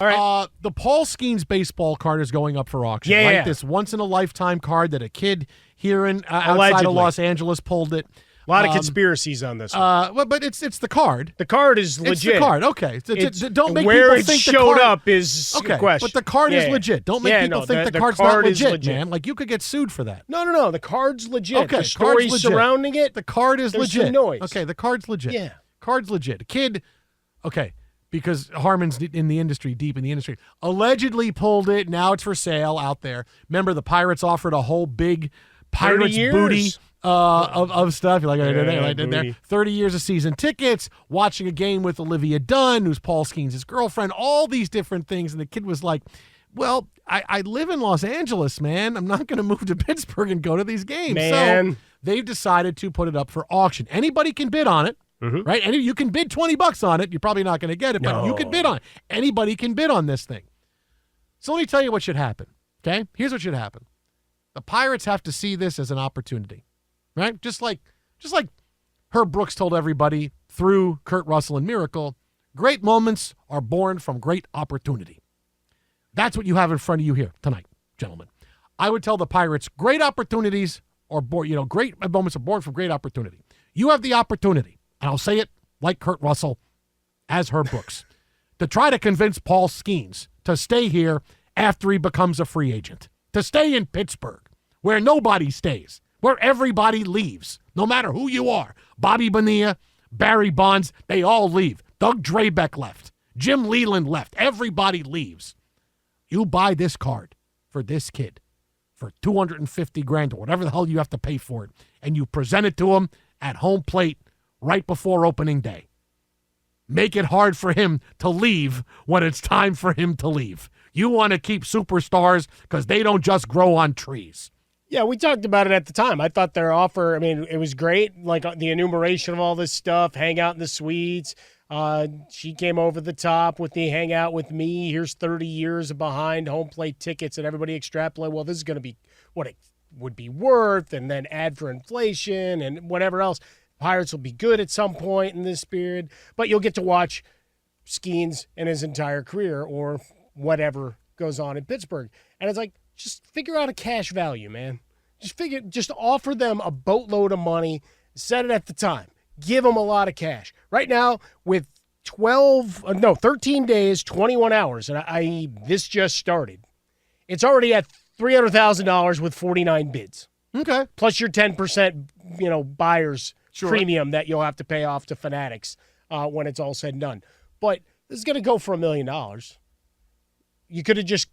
All right. The Paul Skenes baseball card is going up for auction. Yeah, right? yeah. This once-in-a-lifetime card that a kid here in outside Allegedly. of Los Angeles pulled it. A lot of conspiracies on this one. But it's the card. The card is legit. It's the card. Okay. Don't make where people it think showed the card, up is okay, a question. but the card is Yeah. legit. Don't make people think the card's card not is legit, man. Like, you could get sued for that. No. The card's legit. Okay, The story legit. surrounding it. The card is there's legit. some noise. Okay, the card's legit. Yeah. Card's legit. A kid, okay, because Harmon's in the industry, deep in the industry, allegedly pulled it. Now it's for sale out there. Remember, the Pirates offered a whole big Pirates 30 booty years. of stuff. You're like, Yeah, there. 30 years of season tickets, watching a game with Olivia Dunn, who's Paul Skenes' girlfriend, all these different things. And the kid was like, well, I live in Los Angeles, man. I'm not going to move to Pittsburgh and go to these games. Man. So they've decided to put it up for auction. Anybody can bid on it. Mm-hmm. Right? You can bid $20 on it. You're probably not going to get it, but you can bid on it. Anybody can bid on this thing. So let me tell you what should happen. Okay? Here's what should happen. The Pirates have to see this as an opportunity. Right? Just like Herb Brooks told everybody through Kurt Russell and Miracle, great moments are born from great opportunity. That's what you have in front of you here tonight, gentlemen. I would tell the Pirates, great opportunities are born, great moments are born from great opportunity. You have the opportunity, and I'll say it like Kurt Russell, as Herb Brooks, to try to convince Paul Skenes to stay here after he becomes a free agent, to stay in Pittsburgh, where nobody stays, where everybody leaves, no matter who you are. Bobby Bonilla, Barry Bonds, they all leave. Doug Drabeck left. Jim Leland left. Everybody leaves. You buy this card for this kid for $250,000 or whatever the hell you have to pay for it, and you present it to him at home plate right before opening day. Make it hard for him to leave when it's time for him to leave. You want to keep superstars because they don't just grow on trees. Yeah, we talked about it at the time. I thought their offer, it was great, like the enumeration of all this stuff, hang out in the suites. She came over the top with the hang out with me. Here's 30 years behind home plate tickets, and everybody extrapolate, well, this is going to be what it would be worth, and then add for inflation and whatever else. Pirates will be good at some point in this period, but you'll get to watch Skenes and his entire career or whatever goes on in Pittsburgh. And it's like, just figure out a cash value, man. Just offer them a boatload of money, set it at the time. Give them a lot of cash. Right now, with 13 days, 21 hours, and this just started, it's already at $300,000 with 49 bids. Okay. Plus your 10%, buyer's Sure. premium that you'll have to pay off to Fanatics when it's all said and done. But this is going to go for $1 million. You could have just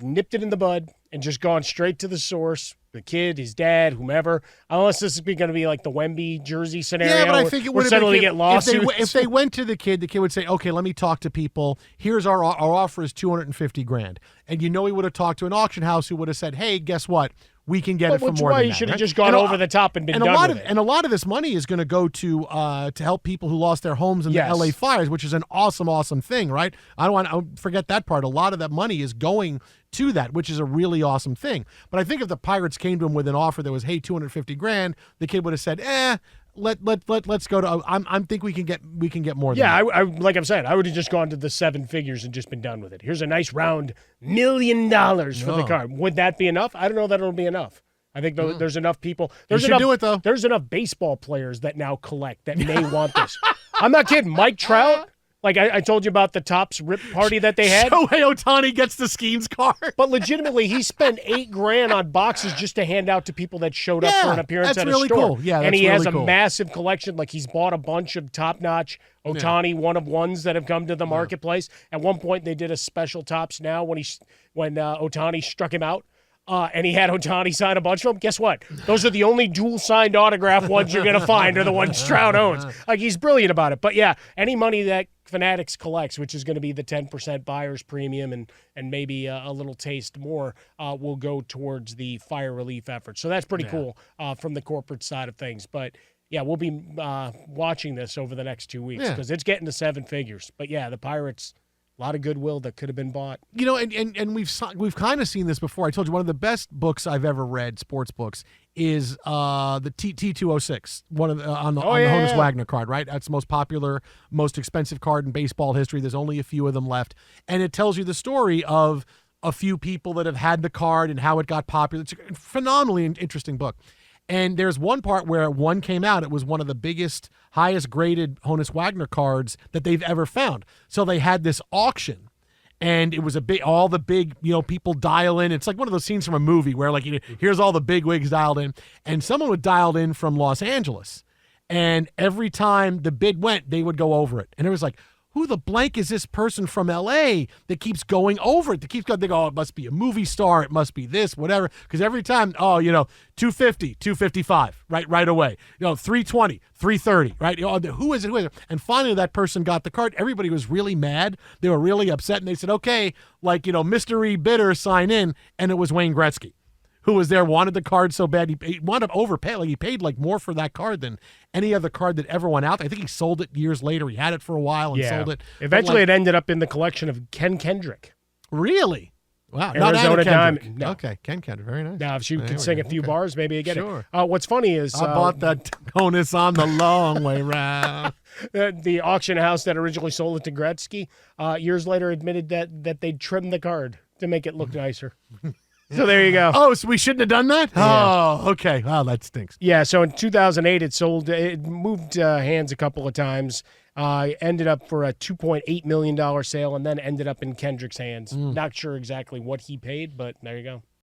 nipped it in the bud and just gone straight to the source, the kid, his dad, whomever, unless this is going to be like the Wemby jersey scenario. Yeah, but I think it would have suddenly get lawsuits. If they went to the kid would say, okay, let me talk to people. Here's our offer is $250,000. And he would have talked to an auction house who would have said, hey, guess what? We can get it for more than that. You should have just gone over the top and been done with it. And a lot of this money is going to go to help people who lost their homes in the LA fires, which is an awesome, awesome thing, right? I don't want to forget that part. A lot of that money is going to that, which is a really awesome thing. But I think if the Pirates came to him with an offer that was, hey, $250,000, the kid would have said, let's go to. I think we can get more. Yeah, than that. I like I'm saying, I would have just gone to the 7 figures and just been done with it. Here's a nice round $1 million for the card. Would that be enough? I don't know that it'll be enough. I think there's enough people. There's enough, do it though. There's enough baseball players that now collect that may want this. I'm not kidding. Mike Trout. Like I told you about the Topps Rip party that they had. Shohei Ohtani gets the Skenes card. But legitimately, he spent $8,000 on boxes just to hand out to people that showed up for an appearance at a really store. Cool. Yeah, and he really has a cool. massive collection. Like he's bought a bunch of top-notch Ohtani one-of-ones that have come to the marketplace. At one point, they did a special Topps now when Ohtani struck him out. And he had Ohtani sign a bunch of them. Guess what? Those are the only dual-signed autograph ones you're going to find are the ones Trout owns. Like, he's brilliant about it. But, yeah, any money that Fanatics collects, which is going to be the 10% buyer's premium and maybe a little taste more, will go towards the fire relief effort. So that's pretty cool from the corporate side of things. But, yeah, we'll be watching this over the next 2 weeks because it's getting to 7 figures. But, yeah, the Pirates A lot of goodwill that could have been bought. You know, and we've kind of seen this before. I told you one of the best books I've ever read, sports books, is the T206, one of the, on the Honus Wagner card, right? That's the most popular, most expensive card in baseball history. There's only a few of them left, and it tells you the story of a few people that have had the card and how it got popular. It's a phenomenally interesting book. And there's one part where one came out. It was one of the biggest, highest graded Honus Wagner cards that they've ever found. So they had this auction, and it was all the big, people dial in. It's like one of those scenes from a movie where here's all the big wigs dialed in, and someone would dialed in from Los Angeles. And every time the bid went, they would go over it. And it was like, who the blank is this person from L.A. that keeps going over it? They go, it must be a movie star. It must be this, whatever. Because every time, 250, 255, right away. 320, 330, right? Who is it? And finally, that person got the card. Everybody was really mad. They were really upset. And they said, okay, mystery bidder, sign in. And it was Wayne Gretzky, who was there, wanted the card so bad. He wound up overpaying. He paid more for that card than any other card that ever went out. I think he sold it years later. He had it for a while and sold it. Eventually, it ended up in the collection of Ken Kendrick. Really? Wow. Arizona Diamond. No. Okay, Ken Kendrick. Very nice. Now, if she could sing a few bars, maybe you get it. What's funny is I bought that Honus on the long way round. The auction house that originally sold it to Gretzky years later admitted that they trimmed the card to make it look nicer. So there you go. Oh, so we shouldn't have done that? Yeah. Oh, okay. Wow, that stinks. Yeah, so in 2008, it moved hands a couple of times, ended up for a $2.8 million sale, and then ended up in Kendrick's hands. Not sure exactly what he paid, but there you go.